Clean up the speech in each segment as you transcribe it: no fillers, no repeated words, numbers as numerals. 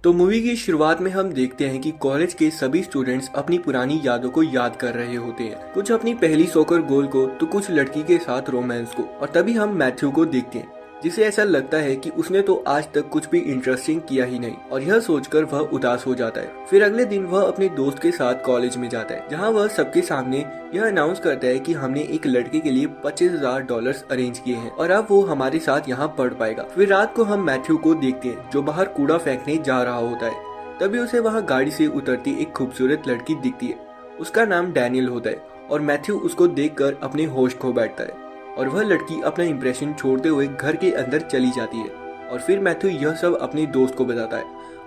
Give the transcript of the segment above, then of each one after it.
तो मूवी की शुरुआत में हम देखते हैं कि कॉलेज के सभी स्टूडेंट्स अपनी पुरानी यादों को याद कर रहे होते हैं, कुछ अपनी पहली सॉकर गोल को तो कुछ लड़की के साथ रोमांस को। और तभी हम मैथ्यू को देखते हैं जिसे ऐसा लगता है कि उसने तो आज तक कुछ भी इंटरेस्टिंग किया ही नहीं, और यह सोचकर वह उदास हो जाता है। फिर अगले दिन वह अपने दोस्त के साथ कॉलेज में जाता है, जहां वह सबके सामने यह अनाउंस करता है कि हमने एक लड़के के लिए $25,000 अरेंज किए हैं और अब वो हमारे साथ यहाँ पढ़ पाएगा। फिर रात को हम मैथ्यू को देखते हैं जो बाहर कूड़ा फेंकने जा रहा होता है। तभी उसे वहाँ गाड़ी से उतरती एक खूबसूरत लड़की दिखती है। उसका नाम डैनियल होता है और मैथ्यू उसको देखकर अपने होश खो बैठता है और वह लड़की अपना इंप्रेशन छोड़ते हुए घर के अंदर चली जाती है। और फिर मैथ्यू यह सब अपने दोस्त को बताता है।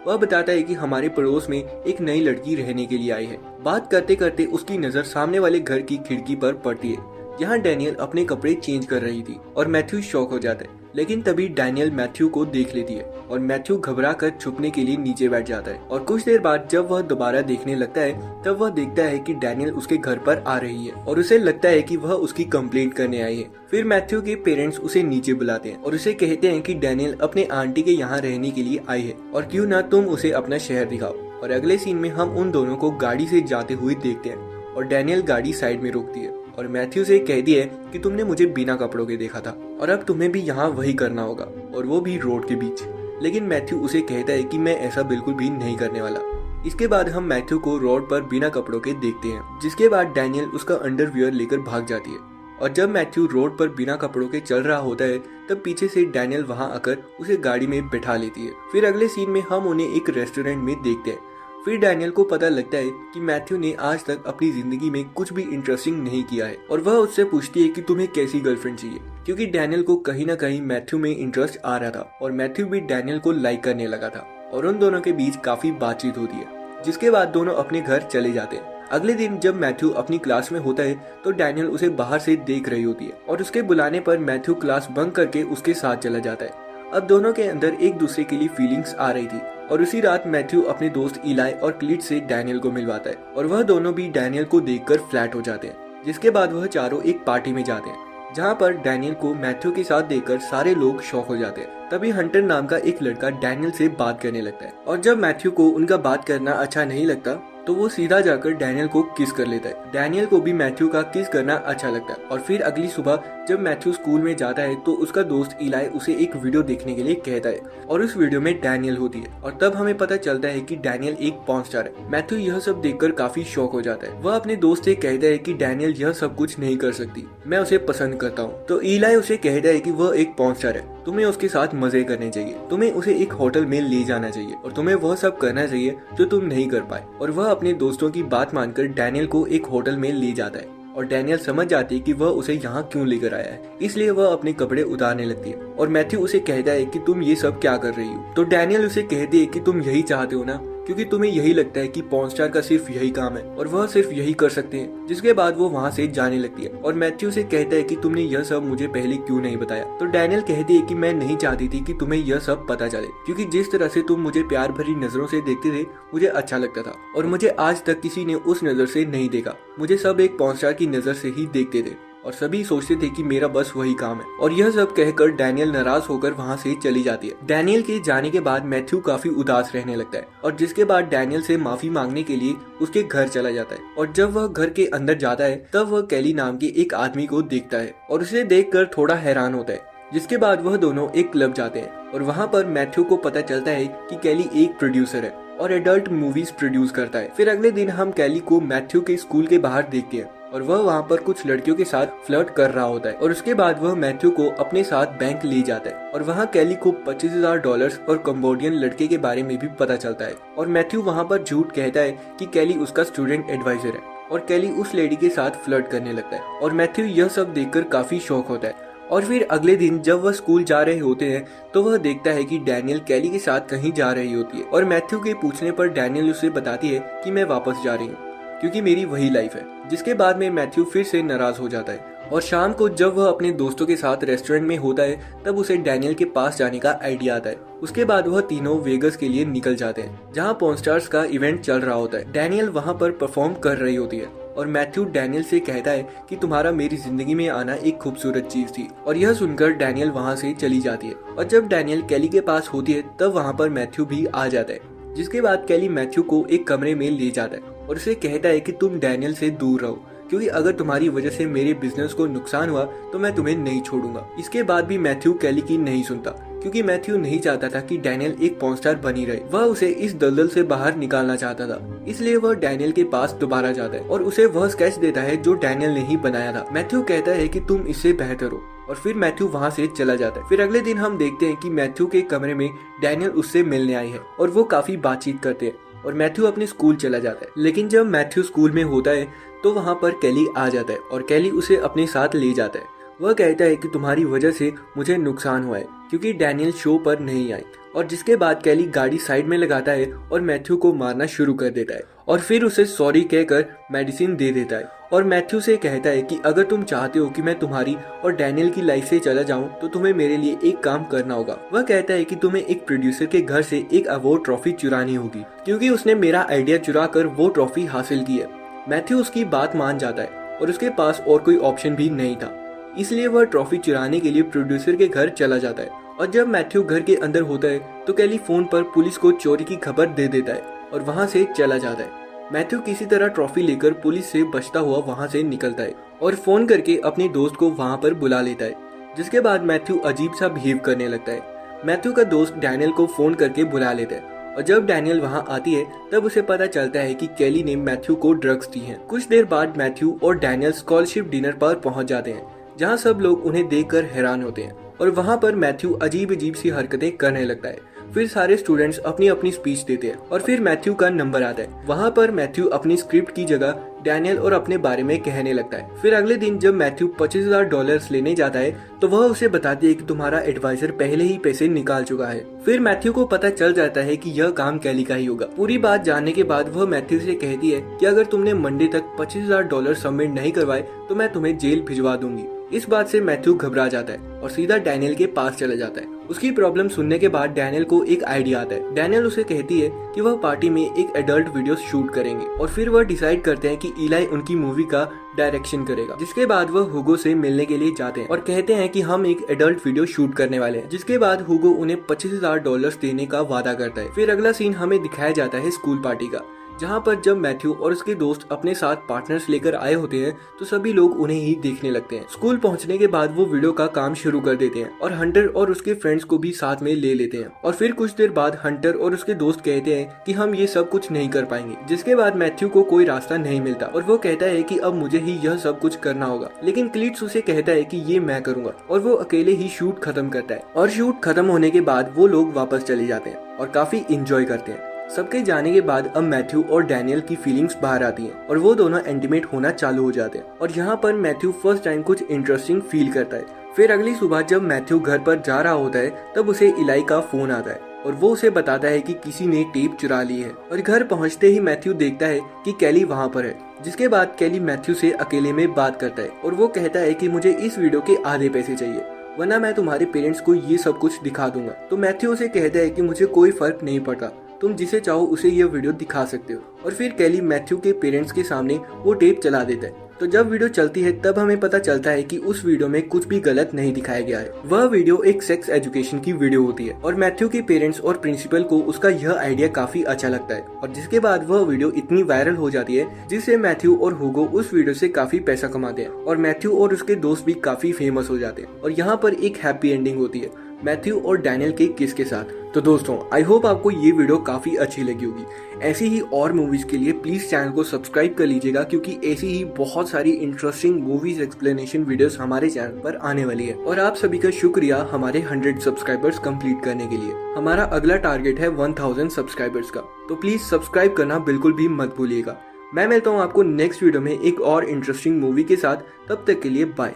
वह बताता है कि हमारे पड़ोस में एक नई लड़की रहने के लिए आई है। बात करते करते उसकी नजर सामने वाले घर की खिड़की पर पड़ती है जहाँ डैनियल अपने कपड़े चेंज कर रही थी और मैथ्यू शॉक हो जाता है। लेकिन तभी डैनियल मैथ्यू को देख लेती है और मैथ्यू घबरा कर छुपने के लिए नीचे बैठ जाता है। और कुछ देर बाद जब वह दोबारा देखने लगता है तब वह देखता है कि डैनियल उसके घर पर आ रही है और उसे लगता है कि वह उसकी कंप्लेंट करने आई है। फिर मैथ्यू के पेरेंट्स उसे नीचे बुलाते हैं और उसे कहते हैं कि डैनियल अपने आंटी के यहाँ रहने के लिए आई है और क्यों ना तुम उसे अपना शहर दिखाओ। और अगले सीन में हम उन दोनों को गाड़ी से जाते हुए देखते हैं और डैनियल गाड़ी साइड में रोकती है और मैथ्यू से कहती है कि तुमने मुझे बिना कपड़ों के देखा था और अब तुम्हें भी यहाँ वही करना होगा, और वो भी रोड के बीच। लेकिन मैथ्यू उसे कहता है कि मैं ऐसा बिल्कुल भी नहीं करने वाला। इसके बाद हम मैथ्यू को रोड पर बिना कपड़ों के देखते हैं, जिसके बाद डैनियल उसका अंडरवियर लेकर भाग जाती है। और जब मैथ्यू रोड पर बिना कपड़ों के चल रहा होता है तब पीछे से डैनियल वहाँ आकर उसे गाड़ी में बैठा लेती है। फिर अगले सीन में हम उन्हें एक रेस्टोरेंट में देखते हैं। फिर डैनियल को पता लगता है कि मैथ्यू ने आज तक अपनी जिंदगी में कुछ भी इंटरेस्टिंग नहीं किया है और वह उससे पूछती है कि तुम्हें कैसी गर्लफ्रेंड चाहिए, क्योंकि डैनियल को कहीं ना कहीं मैथ्यू में इंटरेस्ट आ रहा था और मैथ्यू भी डैनियल को लाइक करने लगा था और उन दोनों के बीच काफी बातचीत होती है, जिसके बाद दोनों अपने घर चले जाते हैं। अगले दिन जब मैथ्यू अपनी क्लास में होता है तो डैनियल उसे बाहर से देख रही होती है और उसके बुलाने पर मैथ्यू क्लास बंक करके उसके साथ चला जाता है। अब दोनों के अंदर एक दूसरे के लिए फीलिंग्स आ रही थी और उसी रात मैथ्यू अपने दोस्त इलाई और क्लीट से डैनियल को मिलवाता है और वह दोनों भी डैनियल को देखकर फ्लैट हो जाते हैं। जिसके बाद वह चारों एक पार्टी में जाते हैं जहाँ पर डैनियल को मैथ्यू के साथ देखकर सारे लोग शॉक हो जाते हैं। तभी हंटर नाम का एक लड़का डैनियल से बात करने लगता है और जब मैथ्यू को उनका बात करना अच्छा नहीं लगता तो वो सीधा जाकर डैनियल को किस कर लेता है। डैनियल को भी मैथ्यू का किस करना अच्छा लगता है। और फिर अगली सुबह जब मैथ्यू स्कूल में जाता है तो उसका दोस्त इलाई उसे एक वीडियो देखने के लिए कहता है और उस वीडियो में डैनियल होती है और तब हमें पता चलता है कि डैनियल एक पॉर्न स्टार है। मैथ्यू यह सब देखकर काफी शॉक हो जाता है। वह अपने दोस्त से कहता है कि डैनियल यह सब कुछ नहीं कर सकती, मैं उसे पसंद करता हूँ। तो इलाई उसे कहता है कि वह एक पॉर्न स्टार है, तुम्हें उसके साथ मजे करने चाहिए, तुम्हें उसे एक होटल में ले जाना चाहिए और तुम्हें वह सब करना चाहिए जो तुम नहीं कर पाए। और वह अपने दोस्तों की बात मानकर डैनियल को एक होटल में ले जाता है और डैनियल समझ जाती है कि वह उसे यहाँ क्यों लेकर आया है, इसलिए वह अपने कपड़े उतारने लगती है और मैथ्यू उसे कहता है कि तुम ये सब क्या कर रही हो। तो डैनियल उसे कहती है कि तुम यही चाहते हो ना, क्योंकि तुम्हें यही लगता है कि पॉर्न स्टार का सिर्फ यही काम है और वह सिर्फ यही कर सकते हैं। जिसके बाद वो वहाँ से जाने लगती है और मैथ्यू से कहता है कि तुमने यह सब मुझे पहले क्यों नहीं बताया। तो डैनियल कहती है कि मैं नहीं चाहती थी कि तुम्हें यह सब पता चले, क्योंकि जिस तरह से तुम मुझे प्यार भरी नजरों से देखते थे मुझे अच्छा लगता था और मुझे आज तक किसी ने उस नजर से नहीं देखा। मुझे सब एक पॉर्न स्टार की नजर से ही देखते थे और सभी सोचते थे कि मेरा बस वही काम है। और यह सब कहकर डैनियल नाराज होकर वहाँ से चली जाती है। डैनियल के जाने के बाद मैथ्यू काफी उदास रहने लगता है और जिसके बाद डैनियल से माफी मांगने के लिए उसके घर चला जाता है। और जब वह घर के अंदर जाता है तब वह कैली नाम के एक आदमी को देखता है और उसे देखकर थोड़ा हैरान होता है। जिसके बाद वह दोनों एक क्लब जाते हैं और वहाँ पर मैथ्यू को पता चलता है कि कैली एक प्रोड्यूसर है और एडल्ट मूवीज प्रोड्यूस करता है। फिर अगले दिन हम कैली को मैथ्यू के स्कूल के बाहर देखते हैं और वह वहाँ पर कुछ लड़कियों के साथ फ्लर्ट कर रहा होता है और उसके बाद वह मैथ्यू को अपने साथ बैंक ले जाता है और वहाँ कैली को $25,000 और कंबोडियन लड़के के बारे में भी पता चलता है। और मैथ्यू वहाँ पर झूठ कहता है कि कैली उसका स्टूडेंट एडवाइजर है और कैली उस लेडी के साथ फ्लर्ट करने लगता है और मैथ्यू यह सब देखकर काफी शॉक होता है। और फिर अगले दिन जब वह स्कूल जा रहे होते हैं तो वह देखता है कि डैनियल कैली के साथ कहीं जा रही होती है और मैथ्यू के पूछने पर डैनियल उसे बताती है कि मैं वापस जा रही हूँ क्योंकि मेरी वही लाइफ है। जिसके बाद में मैथ्यू फिर से नाराज हो जाता है और शाम को जब वह अपने दोस्तों के साथ रेस्टोरेंट में होता है तब उसे डैनियल के पास जाने का आइडिया आता है। उसके बाद वह तीनों वेगस के लिए निकल जाते हैं जहाँ पॉर्न स्टार्स का इवेंट चल रहा होता है। डैनियल वहाँ पर परफॉर्म कर रही होती है और मैथ्यू डैनियल से कहता है कि तुम्हारा मेरी जिंदगी में आना एक खूबसूरत चीज थी और यह सुनकर डैनियल वहाँ से चली जाती है। और जब डैनियल कैली के पास होती है तब वहाँ पर मैथ्यू भी आ जाता है जिसके बाद कैली मैथ्यू को एक कमरे में ले जाता है और उसे कहता है कि तुम डैनियल से दूर रहो, क्योंकि अगर तुम्हारी वजह से मेरे बिजनेस को नुकसान हुआ तो मैं तुम्हें नहीं छोड़ूंगा। इसके बाद भी मैथ्यू कैली की नहीं सुनता, क्योंकि मैथ्यू नहीं चाहता था कि डैनियल एक पॉर्न स्टार बनी रहे। वह उसे इस दलदल से बाहर निकालना चाहता था, इसलिए वह डैनियल के पास दोबारा जाता है और उसे वह स्केच देता है जो डैनियल ने ही बनाया था। मैथ्यू कहता है कि तुम इससे बेहतर हो और फिर मैथ्यू वहाँ से चला जाता है। फिर अगले दिन हम देखते हैं कि मैथ्यू के कमरे में डैनियल उससे मिलने आई है और वो काफी बातचीत करते हैं और मैथ्यू अपने स्कूल चला जाता है। लेकिन जब मैथ्यू स्कूल में होता है तो वहाँ पर कैली आ जाता है और कैली उसे अपने साथ ले जाता है। वह कहता है कि तुम्हारी वजह से मुझे नुकसान हुआ है क्योंकि डैनियल शो पर नहीं आई, और जिसके बाद कैली गाड़ी साइड में लगाता है और मैथ्यू को मारना शुरू कर देता है और फिर उसे सॉरी कहकर मेडिसिन दे देता है और मैथ्यू से कहता है कि अगर तुम चाहते हो कि मैं तुम्हारी और डैनियल की लाइफ से चला जाऊं तो तुम्हें मेरे लिए एक काम करना होगा। वह कहता है कि तुम्हें एक प्रोड्यूसर के घर से एक अवार्ड ट्रॉफी चुरानी होगी, क्योंकि उसने मेरा आइडिया चुरा कर वो ट्रॉफी हासिल की है। मैथ्यू उसकी बात मान जाता है और उसके पास और कोई ऑप्शन भी नहीं था, इसलिए वह ट्रॉफी चुराने के लिए प्रोड्यूसर के घर चला जाता है। और जब मैथ्यू घर के अंदर होता है तो कैली फोन पर पुलिस को चोरी की खबर दे देता है और वहां से चला जाता है। मैथ्यू किसी तरह ट्रॉफी लेकर पुलिस से बचता हुआ वहां से निकलता है और फोन करके अपने दोस्त को वहां पर बुला लेता है, जिसके बाद मैथ्यू अजीब सा बिहेव करने लगता है। मैथ्यू का दोस्त डैनियल को फोन करके बुला लेता है और जब डैनियल वहां आती है तब उसे पता चलता है कि कैली ने मैथ्यू को ड्रग्स दी हैं। कुछ देर बाद मैथ्यू और डैनियल स्कॉलरशिप डिनर पर पहुंच जाते हैं, जहां सब लोग उन्हें देखकर हैरान होते हैं और वहां पर मैथ्यू अजीब अजीब सी हरकतें करने लगता है। फिर सारे स्टूडेंट्स अपनी अपनी स्पीच देते हैं और फिर मैथ्यू का नंबर आता है। वहां पर मैथ्यू अपनी स्क्रिप्ट की जगह डैनियल और अपने बारे में कहने लगता है। फिर अगले दिन जब मैथ्यू $25,000 लेने जाता है तो वह उसे बताती है कि तुम्हारा एडवाइजर पहले ही पैसे निकाल चुका है। फिर मैथ्यू को पता चल जाता है कि यह काम कैली का ही होगा। पूरी बात जानने के बाद वह मैथ्यू से कहती है कि अगर तुमने मंडे तक $25,000 सबमिट नहीं करवाए तो मैं तुम्हें जेल भिजवा दूंगी। इस बात से मैथ्यू घबरा जाता है और सीधा डैनियल के पास चला जाता है। उसकी प्रॉब्लम सुनने के बाद डैनियल को एक आइडिया आता है। डैनियल उसे कहती है कि वह पार्टी में एक एडल्ट वीडियो शूट करेंगे और फिर वह डिसाइड करते हैं कि इलाई उनकी मूवी का डायरेक्शन करेगा। जिसके बाद वह हुगो से मिलने के लिए जाते हैं और कहते हैं कि हम एक एडल्ट वीडियो शूट करने वाले हैं। जिसके बाद हुगो उन्हें $25,000 देने का वादा करता है। फिर अगला सीन हमें दिखाया जाता है स्कूल पार्टी का, जहाँ पर जब मैथ्यू और उसके दोस्त अपने साथ पार्टनर्स लेकर आए होते हैं तो सभी लोग उन्हें ही देखने लगते हैं। स्कूल पहुंचने के बाद वो वीडियो का काम शुरू कर देते हैं और हंटर और उसके फ्रेंड्स को भी साथ में ले लेते हैं। और फिर कुछ देर बाद हंटर और उसके दोस्त कहते हैं कि हम ये सब कुछ नहीं कर पाएंगे। जिसके बाद मैथ्यू को कोई रास्ता नहीं मिलता और वो कहता है कि अब मुझे ही यह सब कुछ करना होगा। लेकिन क्लीट्स उसे कहता है कि ये मैं करूंगा और वो अकेले ही शूट खत्म करता है। और शूट खत्म होने के बाद वो लोग वापस चले जाते हैं और काफी इंजॉय करते हैं। सबके जाने के बाद अब मैथ्यू और डैनियल की फीलिंग्स बाहर आती हैं और वो दोनों इंटीमेट होना चालू हो जाते हैं। और यहाँ पर मैथ्यू फर्स्ट टाइम कुछ इंटरेस्टिंग फील करता है। फिर अगली सुबह जब मैथ्यू घर पर जा रहा होता है तब उसे इलाई का फोन आता है और वो उसे बताता है कि किसी ने टेप चुरा ली है। और घर पहुंचते ही मैथ्यू देखता है कि कैली वहाँ पर है। जिसके बाद कैली मैथ्यू से अकेले में बात करता है और वो कहता है कि मुझे इस वीडियो के आधे पैसे चाहिए, वरना मैं तुम्हारे पेरेंट्स को ये सब कुछ दिखा दूंगा। तो मैथ्यू उसे कहता है कि मुझे कोई फर्क नहीं पड़ता, तुम जिसे चाहो उसे यह वीडियो दिखा सकते हो। और फिर कैली मैथ्यू के पेरेंट्स के सामने वो टेप चला देता है। तो जब वीडियो चलती है तब हमें पता चलता है कि उस वीडियो में कुछ भी गलत नहीं दिखाया गया है। वह वीडियो एक सेक्स एजुकेशन की वीडियो होती है और मैथ्यू के पेरेंट्स और प्रिंसिपल को उसका यह आइडिया काफी अच्छा लगता है। और जिसके बाद वह वीडियो इतनी वायरल हो जाती है जिससे मैथ्यू और हुगो उस वीडियो से काफी पैसा कमाते हैं और मैथ्यू और उसके दोस्त भी काफी फेमस हो जाते हैं। और यहाँ पर एक हैप्पी एंडिंग होती है मैथ्यू और डैनियल के किस के साथ। तो दोस्तों आई होप आपको ये वीडियो काफी अच्छी लगी होगी। ऐसी ही और मूवीज के लिए प्लीज चैनल को सब्सक्राइब कर लीजिएगा, क्योंकि ऐसी ही बहुत सारी इंटरेस्टिंग मूवीज एक्सप्लेनेशन वीडियोस हमारे चैनल पर आने वाली है। और आप सभी का शुक्रिया हमारे 100 सब्सक्राइबर्स कंप्लीट करने के लिए। हमारा अगला टारगेट है 1000 सब्सक्राइबर्स का, तो प्लीज सब्सक्राइब करना बिल्कुल भी मत भूलिएगा। मैं मिलता हूँ आपको नेक्स्ट वीडियो में एक और इंटरेस्टिंग मूवी के साथ। तब तक के लिए बाय।